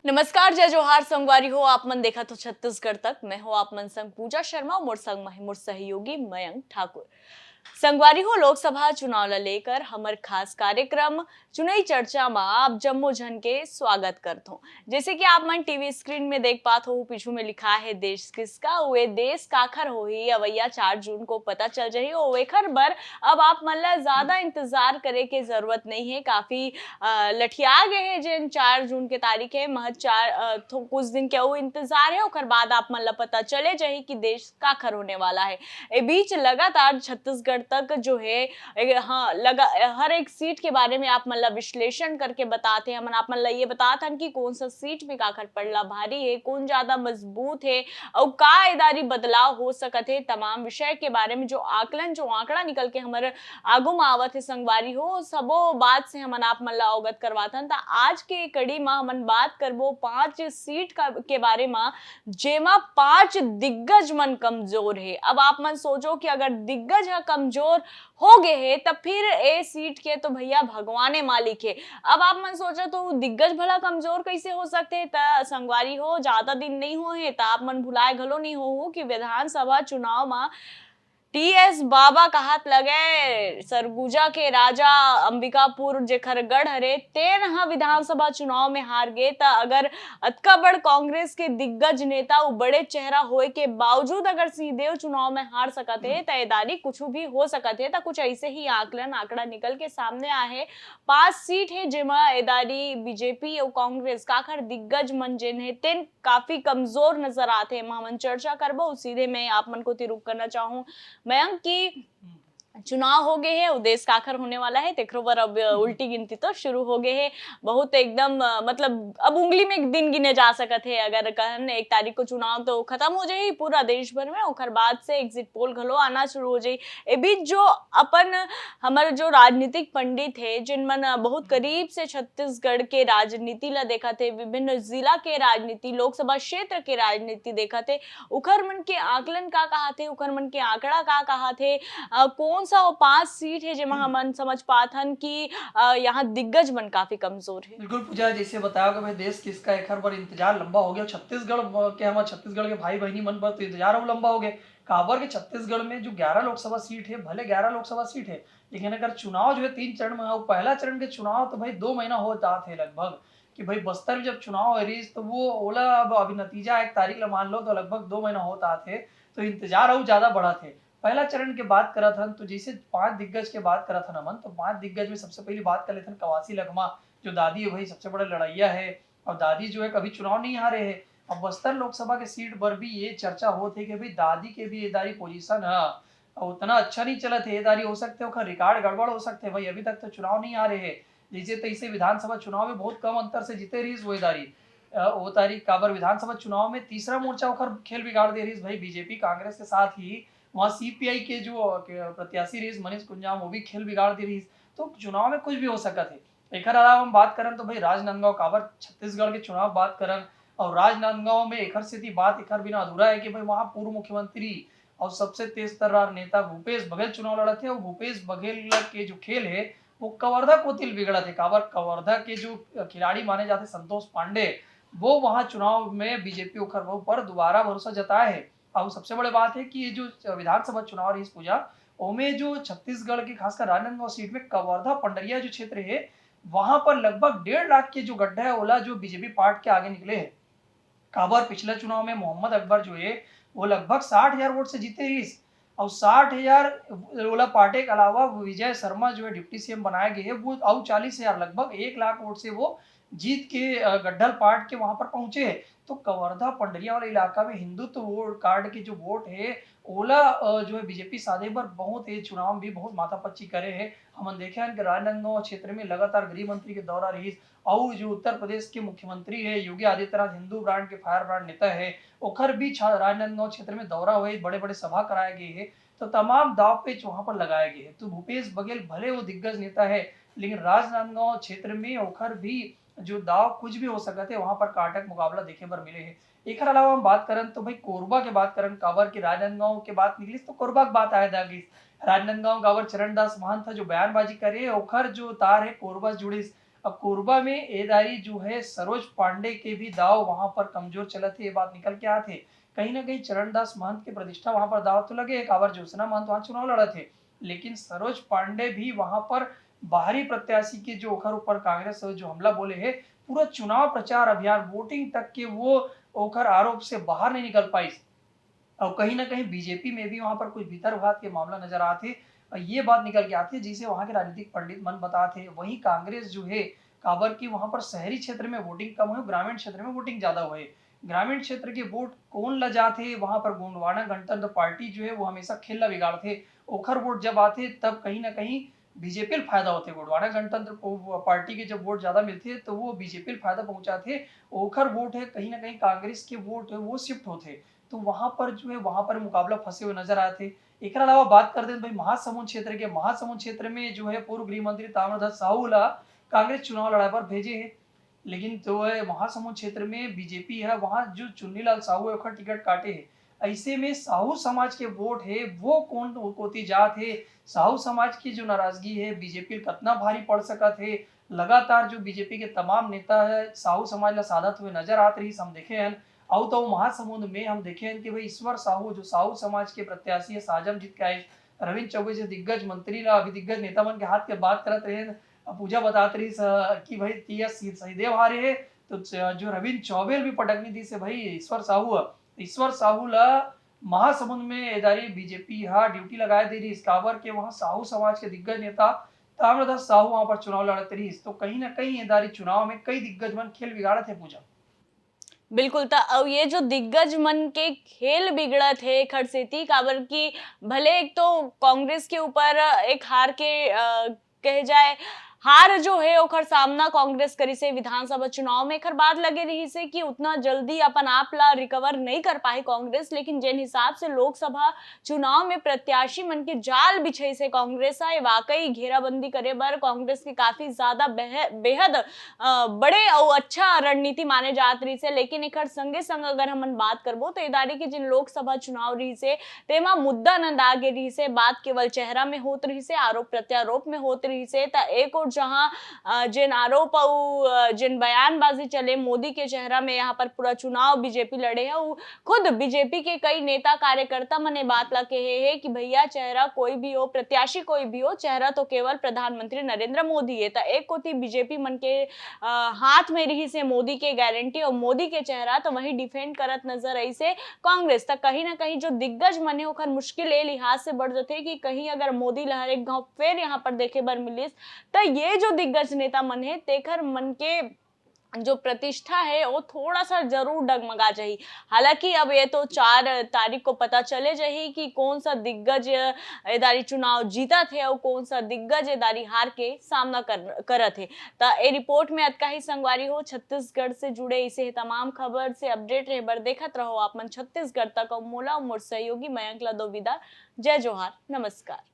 नमस्कार, जय जोहार संगवारी हो। आप मन देखा तो छत्तीसगढ़ तक। मैं हो आप मन संग पूजा शर्मा, मोर संग मोर सहयोगी मयंक ठाकुर। संगवारी हो, लोकसभा चुनाव ला लेकर हमर खास कार्यक्रम चुनाई चर्चा में आप जम्मो जन के स्वागत करत हूँ। जैसे कि आप मन टीवी स्क्रीन में देख पात हो, पीछू में लिखा है देश किसका, वे देश काखर होही अवैया 4 जून को पता चल जाही। और एखर बर अब आप मन ला ज्यादा इंतजार करे के जरूरत नहीं है। काफी लठिया गए हैं जिन 4 जून के तारीख है, महज कुछ दिन के वो इंतजार है। ओकर बाद आप मन ला पता चले जाही कि देश काखर होने वाला है। ए बीच लगातार छत्तीसगढ़ तक जो है हाँ लगा हर एक सीट के बारे में आप मतलब विश्लेषण करके बताते हैं। हम आप मतलब ये बताते हैं कि कौन सा सीट में काखर पड़ला भारी है, कौन ज्यादा मजबूत है और का इदारी बदलाव हो सकत है। तमाम विषय के बारे में जो आकलन जो आंकड़ा निकल के हमारे आगू में आवत है संगवारी हो, सबो बात से हमन आप मन ला अवगत करवातन। तो आज के कड़ी में हमन बात करबो 5 सीट के बारे में, जेमा 5 दिग्गज मन कमजोर है। अब आप मन सोचो कि अगर दिग्गज है कमजोर हो गए है तब फिर ए सीट के तो भैया भगवाने मालिक है। अब आप मन सोचो तो दिग्गज भला कमजोर कैसे हो सकते है। त संगवारी हो, ज्यादा दिन नहीं हो है तो आप मन भुलाए घलो नहीं हो कि विधानसभा चुनाव में टीएस बाबा कहत लगे सरगुजा के राजा अंबिकापुर जेखर गढ़ हरे तेन हा विधानसभा चुनाव में हार गए। त अगर अतका बड़ कांग्रेस के दिग्गज नेता उ बड़े चेहरा होए के बावजूद अगर सिंहदेव चुनाव में हार सकत है त एदारी कुछ भी हो सकत है। त कुछ ऐसे ही आंकड़ा निकल के सामने आए। 5 सीट है जेमा एदारी बीजेपी और कांग्रेस काखर दिग्गज मन जेन है तेन काफी कमजोर नजर आते हैं। हमन चर्चा करबो सीधे मैं आप मन को तिरुक करना चाहूँ मयंक की चुनाव हो गए हैं, उद्देश्य काखर होने वाला है। तेखरो बर अब उल्टी गिनती तो शुरू हो गए है। बहुत एकदम मतलब अब उंगली में दिन गिने जा सकत है। अगर कहन 1 तारीख को चुनाव तो खत्म हो जाए पूरा देश भर में, ओकर बाद से एग्जिट पोल घलो आना शुरू हो जाए। ए बीच जो अपन हमारे जो राजनीतिक पंडित है जिन मन बहुत करीब से छत्तीसगढ़ के राजनीति ला देखा थे, विभिन्न जिला के राजनीति, लोकसभा क्षेत्र के राजनीति देखा थे, उखर मन के आकलन का कहा थे, उखर मन के आंकड़ा का कहा थे, कौन सा वो 5 सीट है जिसमें हम समझ पाथन कि यहाँ दिग्गज मन काफी कमजोर है। बिल्कुल पूजा, जैसे बताया कि भाई देश किसका एक हर बार इंतजार लंबा हो गया। छत्तीसगढ़ के हमारे छत्तीसगढ़ के भाई बहनी मन पर तो इंतजार अब लंबा हो गया। काबर के छत्तीसगढ़ में जो 11 लोकसभा सीट है, भले 11 लोकसभा सीट है, लेकिन अगर चुनाव जो है 3 चरण में है। पहला चरण के चुनाव तो भाई 2 महीना होता थे लगभग, कि भाई बस्तर में जब चुनाव हो रही तो वो ओला अब अभी नतीजा 1 तारीख ला मान लो तो लगभग 2 महीना होता थे, तो इंतजार और ज्यादा बड़ा थे। पहला चरण के बात करा था तो जैसे 5 दिग्गज के बात करा था नमन, तो 5 दिग्गज में सबसे पहली बात कर लेते हैं कवासी लखमा, जो दादी है भाई सबसे बड़ा लड़ैया है। और दादी जो है कभी चुनाव नहीं हारे है। अब बस्तर लोकसभा के सीट पर भी ये चर्चा होती है कि भाई दादी के भी एदारी पोजीशन है और उतना अच्छा नहीं चला थे। एदारी हो सकते हो, रिकॉर्ड गड़बड़ हो सकते हैं भाई, अभी तक तो चुनाव नहीं आ रहे है। जैसे तैसे विधानसभा चुनाव में बहुत कम अंतर से जीते रही वो एदारी। वो तारीख काबर विधानसभा चुनाव में तीसरा मोर्चा होकर खेल बिगाड़ दे रही भाई बीजेपी कांग्रेस के साथ ही। वहाँ सीपीआई के जो प्रत्याशी रही मनीष कुंजाम, वो भी खेल बिगाड़ दे रही। तो चुनाव में कुछ भी हो सकता है। एक अलावा हम बात करें तो भाई राजनांदगांव काबर छत्तीसगढ़ के चुनाव बात करें, और राजनांदगांव में एक से बात एक बिना अधूरा है कि भाई वहाँ पूर्व मुख्यमंत्री और सबसे तेज तर्रार नेता भूपेश बघेल चुनाव लड़ा थे। और भूपेश बघेल के जो खेल है वो कवर्धा को तिल बिगड़ा थे। काबर कवर्धा के जो खिलाड़ी माने जाते संतोष पांडे, वो वहां चुनाव में बीजेपी पर दोबारा भरोसा जताया है। और सबसे बड़ी बात है कि ये जो विधानसभा चुनाव रही पूजा, ओमें जो छत्तीसगढ़ की खासकर राजनांदगांव सीट में कवर्धा पंडरिया जो क्षेत्र है, वहां पर लगभग 1.5 लाख के जो गड्ढा है ओला जो बीजेपी पार्ट के आगे निकले हैं। काबर पिछले चुनाव में मोहम्मद अकबर जो है वो लगभग 60,000 वोट से जीते रही, और 60,000 ओला पार्टी के अलावा विजय शर्मा जो है डिप्टी सीएम बनाए गए हैं, वो और 40,000 लगभग 1 लाख वोट से वो जीत के गड्ढल पार्ट के वहां पर पहुंचे हैं। तो कवर्धा पंडरिया वाले इलाका में हिंदुत्व वोट कार्ड के जो वोट है ओला जो है बीजेपी साधे पर बहुत है। चुनाव भी बहुत माथापच्ची करे है। हम देखे हैं कि राजनांदगांव क्षेत्र में लगातार गृह मंत्री के दौरा रही, और जो उत्तर प्रदेश के मुख्यमंत्री है योगी आदित्यनाथ, हिंदू ब्रांड के फायर ब्रांड नेता है, ओखर भी राजनांदगांव क्षेत्र में दौरा हुए, बड़े बड़े सभा कराए गए हैं। तो तमाम दाव पेच वहां पर लगाए गए हैं। तो भूपेश बघेल भले वो दिग्गज नेता है, लेकिन राजनांदगांव क्षेत्र में ओखर भी जो दाव कुछ भी हो सकते थे, वहां पर काटक मुकाबला देखे पर मिले हैं। एक अलावा हम बात करें तो भाई कोरबा के बात करें, काबर की राजनांदगांव के बात निकली तो कोरबा की बात आया था कि राजनांदगांव काबर चरणदास महंत था जो बयानबाजी करे, ओखर जो तार है कोरबा जुड़े अब कोरबा में एदारी जो है सरोज पांडे के भी दाव वहां पर कमजोर चले थे, ये बात निकल के आते। कहीं ना कहीं चरणदास महंत की प्रतिष्ठा वहां पर दाव तो लगे, कांवर ज्योत्सना महंत वहां चुनाव लड़ा थे, लेकिन सरोज पांडे भी वहां पर बाहरी प्रत्याशी के जो ओखर ऊपर कांग्रेस जो हमला बोले है, पूरा चुनाव प्रचार अभियान वोटिंग तक के वो ओखर आरोप से बाहर नहीं निकल पाई। और कहीं ना कहीं बीजेपी में भी वहां पर कुछ भीतरघात के मामला नजर आते, और ये बात निकल के आती है जिसे वहां के राजनीतिक पंडित मन बताते। वहीं कांग्रेस जो है काबर की वहां पर शहरी क्षेत्र में वोटिंग कम हुई, ग्रामीण क्षेत्र में वोटिंग ज्यादा हुई। ग्रामीण क्षेत्र के वोट कौन ल जाते, वहां पर गोंडवाना गणतंत्र पार्टी जो है वो हमेशा खेला बिगाड़ते। ओखर वोट जब आते तब कहीं ना कहीं बीजेपी फायदा होते। गोंडवाना गणतंत्र पार्टी के जब वोट ज्यादा मिलते तो वो बीजेपी फायदा पहुंचाते। ओखर वोट है कहीं ना कहीं कांग्रेस के वोट है वो शिफ्ट होते, तो वहां पर जो है वहां पर मुकाबला फंसे हुए नजर आते। एक अलावा बात करते हैं भाई महासमुंद क्षेत्र के। महासमुंद क्षेत्र में जो है पूर्व गृह मंत्री ताम्रध्वज साहू ला कांग्रेस चुनाव लड़ाई पर भेजे है, लेकिन जो है महासमुंद क्षेत्र में बीजेपी है वहां जो चुन्नीलाल साहू है टिकट काटे है। ऐसे में साहू समाज के वोट है वो कौन कोती जात है, साहू समाज की जो नाराजगी है बीजेपी कितना भारी पड़ सकत है। लगातार जो बीजेपी के तमाम नेता है साहू समाज ला साधत हुए नजर आते रही, हम देखे हैं। और तो महासमुंद में हम देखे हैं कि भाई ईश्वर साहू जो साहू समाज के प्रत्याशी है साजम जीत के आए, रविंद्र चौबे से दिग्गज मंत्री ला अभी दिग्गज नेता मन के हाथ के बात करत रहे, पूजा बताते रही कि भाई तिया सहीदेव हारे है, तो जो रविंद्र चौबे भी पटकनी दी से भाई ईश्वर साहू ला महासमुंद में एदारी बीजेपी हा ड्यूटी लगाए दे रही इस काबर के वहां साहू समाज के दिग्गज नेता ताम्रध्वज साहू वहां पर चुनाव लड़ते रही। तो कहीं ना कहीं एदारी चुनाव में कई दिग्गज मन खेल बिगाड़े थे पूजा। बिल्कुल था। अब ये जो दिग्गज मन के खेल बिगड़त है खड़सेती काबर की, भले एक तो कांग्रेस के ऊपर एक हार के कहे जाए हार जो है ओखर सामना कांग्रेस करी से विधानसभा चुनाव में एकर बाद लगे रही से कि उतना जल्दी अपन आप ला रिकवर नहीं कर पाई कांग्रेस, लेकिन जिन हिसाब से लोकसभा चुनाव में प्रत्याशी मन के जाल बिछे से कांग्रेस आए वाकई घेराबंदी करे बर कांग्रेस की काफी ज्यादा बेहद बड़े और अच्छा रणनीति माने जात रही से। लेकिन एकर संगे संग अगर हम बात करबो तो इदारे की जिन लोकसभा चुनाव रही से तेमा मुद्दा न दागे रही से, बात केवल चेहरा में होत रही से, आरोप प्रत्यारोप में होत रही से। एक और जहां जिन आरोप और जिन बयानबाजी चले मोदी के चेहरा में यहाँ पर पूरा चुनाव बीजेपी लड़े है, खुद बीजेपी के कई नेता कार्यकर्ता मने बात ला कहे है कि भैया चेहरा कोई भी हो, प्रत्याशी कोई भी हो, चेहरा तो केवल प्रधानमंत्री नरेंद्र मोदी है। एक कोती बीजेपी मन के हाथ में रही से मोदी के गारंटी और मोदी के चेहरा, तो वही डिफेंड करत नजर आई से कांग्रेस तक कहीं ना कहीं जो दिग्गज मने होकर मुश्किल ए लिहाज से बढ़ जाते कि कहीं अगर मोदी लहर एक गांव फिर यहाँ पर देखे बर मिलिस तो ये जो दिग्गज नेता मन है तेखर मन के जो प्रतिष्ठा है वो थोड़ा सा जरूर डगमगा जाही। हालांकि अब ये तो 4 तारीख को पता चले जाही कि कौन सा दिग्गज एदारी चुनाव जीता थे और कौन सा दिग्गज एदारी हार के सामना करत है। तो ये रिपोर्ट में अतका ही संगवारी हो छत्तीसगढ़ से जुड़े इसे तमाम खबर से अपडेट रहे बर देखत रहो आप मन छत्तीसगढ़ तक। और मोला और मोर सहयोगी मयंक ला दो विदा। जय जोहार, नमस्कार।